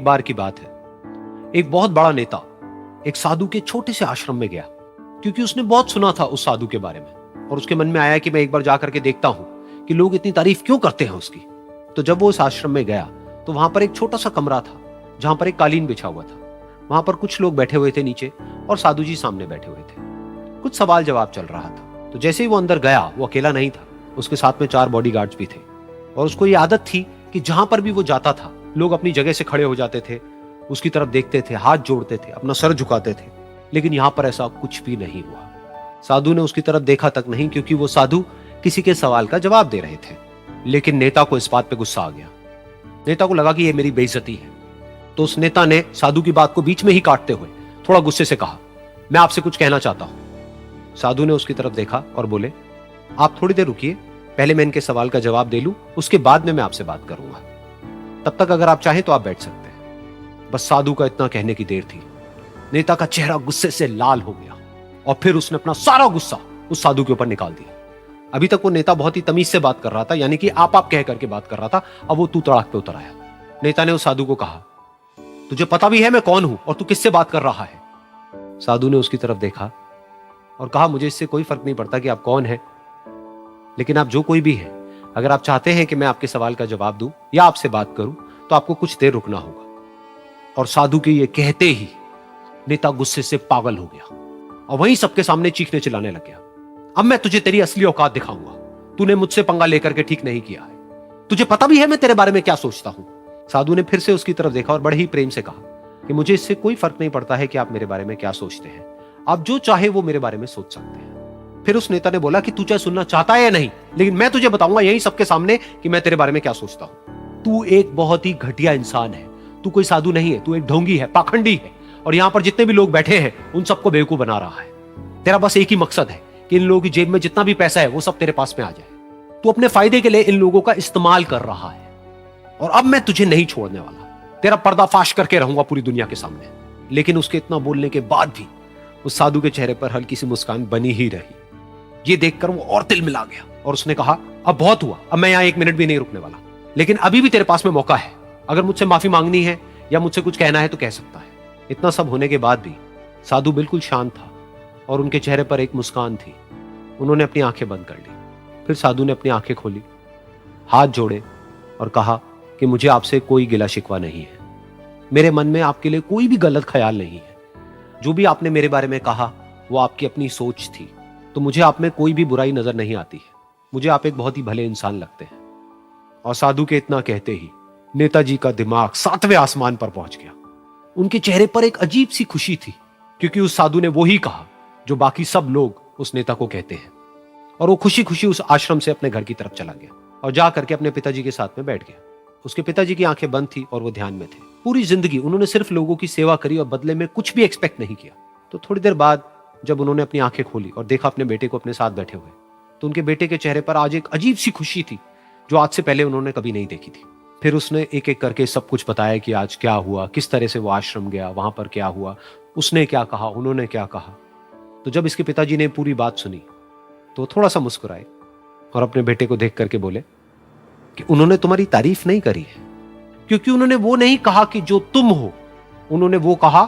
बार की बात है, एक बहुत बड़ा नेता एक साधु के छोटे से आश्रम में गया, क्योंकि उसने बहुत सुना था उस साधु के बारे में और उसके मन में आया कि मैं एक बार जाकर के देखता हूं कि लोग इतनी तारीफ क्यों करते हैं उसकी। तो जब वो उस आश्रम में गया तो वहां पर एक छोटा सा कमरा था जहां पर एक कालीन बिछा हुआ था। वहां पर कुछ लोग बैठे हुए थे नीचे और साधु जी सामने बैठे हुए थे। कुछ सवाल जवाब चल रहा था। तो जैसे ही वो अंदर गया, वो अकेला नहीं था, उसके साथ में 4 बॉडीगार्ड्स भी थे और उसको ये आदत थी कि जहां पर भी वो जाता था लोग अपनी जगह से खड़े हो जाते थे, उसकी तरफ देखते थे, हाथ जोड़ते थे, अपना सर झुकाते थे। लेकिन यहां पर ऐसा कुछ भी नहीं हुआ। साधु ने उसकी तरफ देखा तक नहीं, क्योंकि वो साधु किसी के सवाल का जवाब दे रहे थे। लेकिन नेता को इस बात पे गुस्सा आ गया। नेता को लगा कि ये मेरी बेइज्जती है। तो उस नेता ने साधु की बात को बीच में ही काटते हुए थोड़ा गुस्से से कहा, मैं आपसे कुछ कहना चाहता हूं। साधु ने उसकी तरफ देखा और बोले, आप थोड़ी देर रुकिए, पहले मैं इनके सवाल का जवाब दे लूं, उसके बाद में मैं आपसे बात करूंगा। तब तक अगर आप चाहें तो आप बैठ सकते हैं। बस साधु का इतना कहने की देर थी। नेता का चेहरा गुस्से से लाल हो गया और फिर उसने अपना सारा गुस्सा उस साधु के ऊपर निकाल दिया। अभी तक वो नेता बहुत ही तमीज से बात कर रहा था, यानी कि आप कह करके बात कर रहा था। अब वो तू तड़ाक पे उतर आया। नेता ने उस साधु को कहा, तुझे पता भी है मैं कौन हूं और तू किससे बात कर रहा है? साधु ने उसकी तरफ देखा और कहा, मुझे इससे कोई फर्क नहीं पड़ता कि आप कौन हैं, लेकिन आप जो कोई भी हैं, अगर आप चाहते हैं कि मैं आपके सवाल का जवाब दूं या आपसे बात करूं तो आपको कुछ देर रुकना होगा। और साधु के ये कहते ही नेता गुस्से से पागल हो गया और वहीं सबके सामने चीखने चिल्लाने लग गया, अब मैं तुझे तेरी असली औकात दिखाऊंगा। तूने मुझसे पंगा लेकर के ठीक नहीं किया है। तुझे पता भी है मैं तेरे बारे में क्या सोचता हूं। साधु ने फिर से उसकी तरफ देखा और बड़े ही प्रेम से कहा कि मुझे इससे कोई फर्क नहीं पड़ता है कि आप मेरे बारे में क्या सोचते हैं। आप जो चाहे वो मेरे बारे में सोच सकते हैं। फिर उस नेता ने बोला कि तू चाहे सुनना चाहता है या नहीं, लेकिन मैं तुझे बताऊंगा यही सबके सामने कि मैं तेरे बारे में क्या सोचता हूं। तू एक बहुत ही घटिया इंसान है। तू कोई साधु नहीं है, तू एक ढोंगी है, पाखंडी है और यहां पर जितने भी लोग बैठे हैं उन सबको बेवकूफ बना रहा है। तेरा बस एक ही मकसद है कि इन लोगों की जेब में जितना भी पैसा है वो सब तेरे पास में आ जाए। तू अपने फायदे के लिए इन लोगों का इस्तेमाल कर रहा है और अब मैं तुझे नहीं छोड़ने वाला। तेरा पर्दाफाश करके रहूंगा पूरी दुनिया के सामने। लेकिन उसके इतना बोलने के बाद भी उस साधु के चेहरे पर हल्की सी मुस्कान बनी ही रही। ये देखकर वो और तिल मिला गया और उसने कहा, अब बहुत हुआ, अब मैं यहां 1 मिनट भी नहीं रुकने वाला। लेकिन अभी भी तेरे पास में मौका है। अगर मुझसे माफी मांगनी है या मुझसे कुछ कहना है तो कह सकता है। इतना सब होने के बाद भी साधु बिल्कुल शांत था और उनके चेहरे पर एक मुस्कान थी। उन्होंने अपनी आंखें बंद कर ली। फिर साधु ने अपनी आंखें खोली, हाथ जोड़े और कहा कि मुझे आपसे कोई गिला शिकवा नहीं है। मेरे मन में आपके लिए कोई भी गलत ख्याल नहीं है। जो भी आपने मेरे बारे में कहा वो आपकी अपनी सोच थी, तो मुझे आप में कोई भी बुराई नजर नहीं आती है। मुझे आप एक बहुत ही भले इंसान लगते हैं। और साधु के इतना कहते ही नेताजी का दिमाग 7वें आसमान पर पहुंच गया। उनके चेहरे पर एक अजीब सी खुशी थी, क्योंकि उस साधु ने वो ही कहा जो बाकी सब लोग उस नेता को कहते हैं। और वो खुशी खुशी उस आश्रम से अपने घर की तरफ चला गया और जा करके अपने पिताजी के साथ में बैठ गया। उसके पिताजी की आंखें बंद थी और वो ध्यान में थे। पूरी जिंदगी उन्होंने सिर्फ लोगों की सेवा करी और बदले में कुछ भी एक्सपेक्ट नहीं किया। तो थोड़ी देर बाद जब उन्होंने अपनी आंखें खोली और देखा अपने बेटे को अपने साथ बैठे हुए, तो उनके बेटे के चेहरे पर आज एक अजीब सी खुशी थी जो आज से पहले उन्होंने कभी नहीं देखी थी। फिर उसने एक एक करके सब कुछ बताया कि आज क्या हुआ, किस तरह से वो आश्रम गया, वहां पर क्या हुआ, उसने क्या कहा, उन्होंने क्या कहा। तो जब इसके पिताजी ने पूरी बात सुनी तो थोड़ा सा मुस्कुराए और अपने बेटे को देख करके बोले कि उन्होंने तुम्हारी तारीफ नहीं करी है, क्योंकि उन्होंने वो नहीं कहा कि जो तुम हो, उन्होंने वो कहा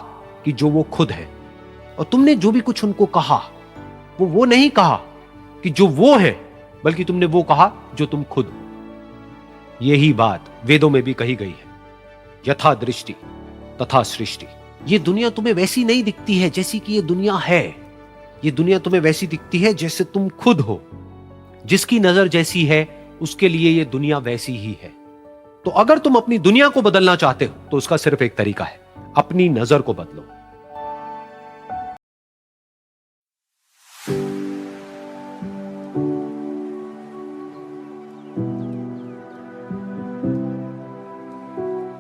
कि जो वो खुद है। और तुमने जो भी कुछ उनको कहा वो नहीं कहा कि जो वो है, बल्कि तुमने वो कहा जो तुम खुद हो। यही बात वेदों में भी कही गई है, यथा दृष्टि तथा सृष्टि। ये दुनिया तुम्हें वैसी नहीं दिखती है जैसी कि ये दुनिया है। ये दुनिया तुम्हें वैसी दिखती है जैसे तुम खुद हो। जिसकी नजर जैसी है उसके लिए ये दुनिया वैसी ही है। तो अगर तुम अपनी दुनिया को बदलना चाहते हो तो उसका सिर्फ एक तरीका है, अपनी नजर को बदलो।